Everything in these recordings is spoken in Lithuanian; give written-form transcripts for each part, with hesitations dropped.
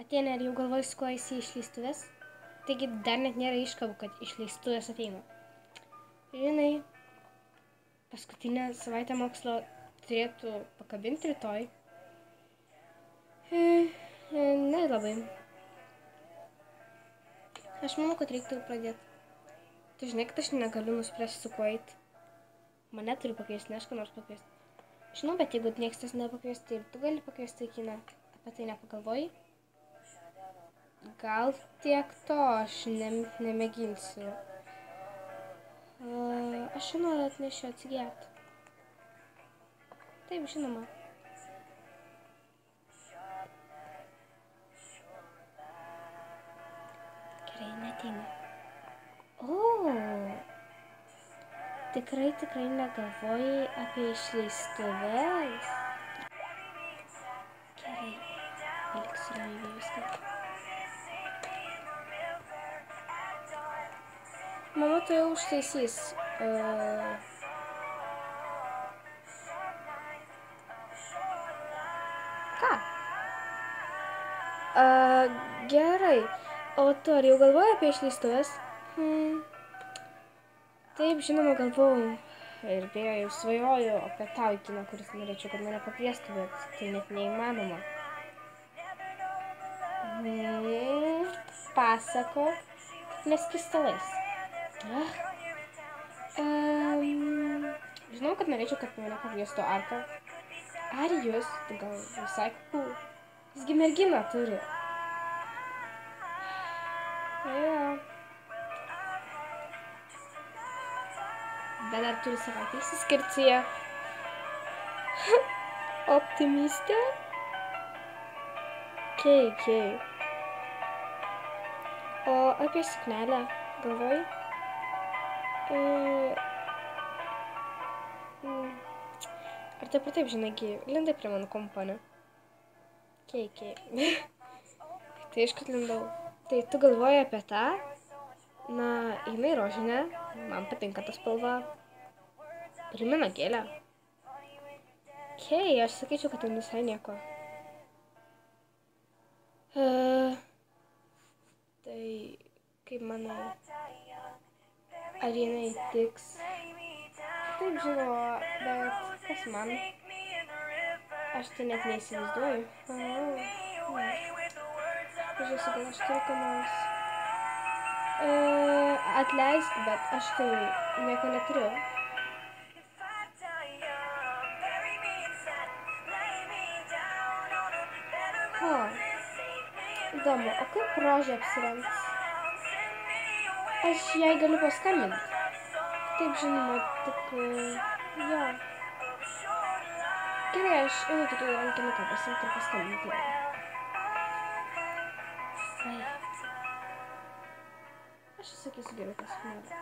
Ateina ir jau galvoju, su kuo jis į išleistuvės. Taigi dar net nėra iškabų, kad išleistuvės ateina. Žinai, paskutinę savaitę mokslo turėtų pakabinti rytoj. Ne labai. Aš manau, kad reiktų pradėti. Tu žinai, kad aš negaliu nuspręsti su kuo eiti. Mane turi pakviesti, ne aš ką nors pakviesti. Žinau, bet jeigu niekas tas nepakviesti, tai ir tu gali pakviesti į kiną. Apie tai nepagalvoji? Gal tiek to aš nemėginsiu. Aš noriu atnešiu atsigerti. Taip, žinoma. Gerai, neteina. Tikrai negalvojai apie išleistuvės? Gerai, paliksiu ramybėje viską. Mama tu jau užtaisys. Ką? Gerai. O tu ar jau galvoji apie išleistuvės? Taip, žinoma, galvoju. Ir beje, jau svajoju apie tą kiną, kuris norėčiau, kad mane pakviestų, bet tai net neįmanoma. Pasako, neskristalais. Žinau, kad norėčiau, kad mane pakviestų Arka. Ar jūs? Tai gal visai cool. Jisgi merginą turi. Bet dar turi savaitę išsiskirti su ja. Optimistė? Kei. O apie suknelę galvoji? Ar taip ir taip, žinai, lindai prie mano kompanio? Kei. Tai aišku, lindau. Tai tu galvoji apie tą? Na, jinai rožinė. Man patinka ta spalva. Primena gėlę. Kei, aš sakyčiau, kad ten visai nieko. Tai, kaip manai, ar jinai tiks? Taip, žinoma, bet kas man? Aš tai net neįsivaizduoju. Pažiūrėsiu, gal aš turiu ką nors. Atleisk, bet aš tai nieko neturiu. Įdomu, o kaip rožė apsirengs? Aš jai galiu paskambinti. Taip, žinoma, tik... jo. Gerai, aš einu tik rankinuką pasiimti ir paskambinti. Aš sakysiu geriau paskambinti.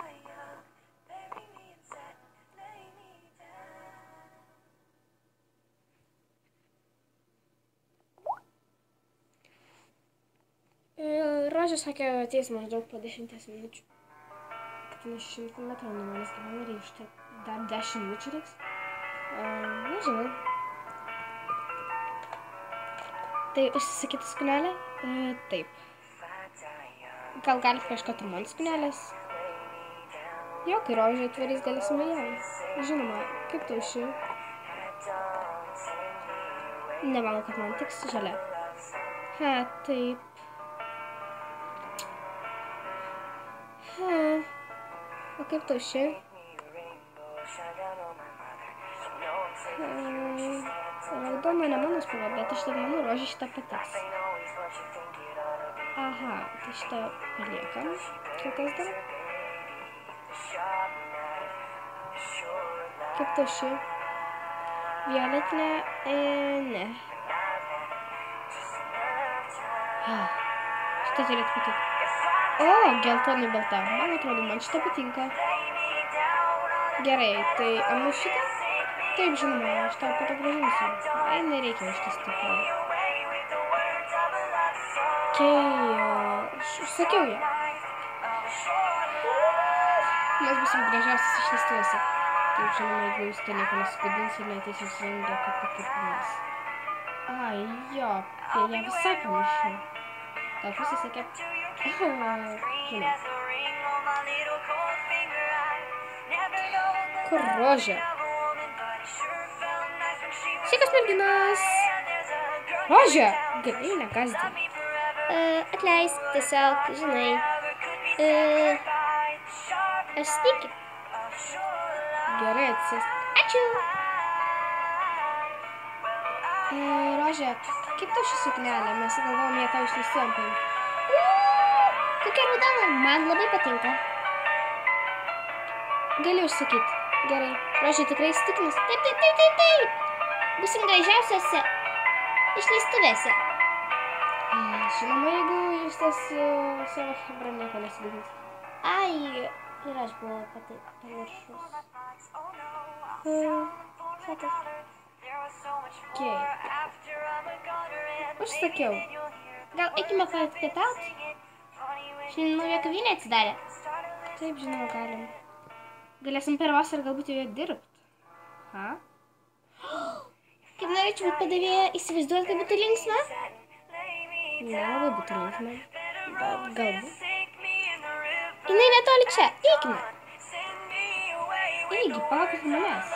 Rožė sakė, ateis maždaug po 10 minučių. Kad jinai 100 metrų nuo manęs gyvena ir iš tai dar 10 minučių reiks. Nežinau. Tai užsisakyti suknelę? Taip. Gal galite ieškoti man suknelės? Jo, kai rožė atvarys, galėsime ją. Žinoma, kaip tau ši? Nemanau, kad man tiks žalia. Taip. O kaip tau ši? Raudona ne mano spalva, bet iš tai mano rožė šitą patiks. Aha, tai šitą paliekam. Kol kas dar? Kaip tau ši? Violetinė? Ne. Šitą turėtų patikti. O, geltonai balta. Man atrodo, man šitą patinka. Gerai, tai amu šitą? Taip, žinoma, aš tau po to grąžinsiu. Nereikia iš tas tipo. Sakiau ją. Mes būsim gražiausias išleistuvėse. Taip, žinoma, jeigu jūs ten nieko nesugadins ir neateis įsirengę, kaip mes. Ai, jo, tai ją visai pamiršau. Gal pasisekė. Žinai. Kur rožė? Sveikas merginas! Rožė! Gerai, negazdin. Atleisk, tiesiog, žinai. Aš stikiu. Gerai, atsisėsk. Ačiū. Rožė, kaip tau ši suknelė? Mes galvojom ją tau išleistuvėm paimti. Kokia raudona, man labai patinka. Gali užsakyti. Gerai. Rožė tikrai įsitikinus? Taip. Būsim gražiausiose išleistuvėse. Žinoma, jeigu jūs tas savo hebra nieko nesididins. Ai, ir aš buvau pamiršus. Sakas. Okei. Aš sakiau. Gal eikime papietauti? Šiandien nauja kavinė atsidarė. Taip, žinoma, galim. Galėsim per vasarą galbūt joje dirbti. Ha? Kaip norėčiau būti padavėja, įsivaizduot, kaip būtų linksma? Nelabai būtų linksma. Bet galbūt. Jinai netoli čia, eikime. Eigi, palaukit manęs.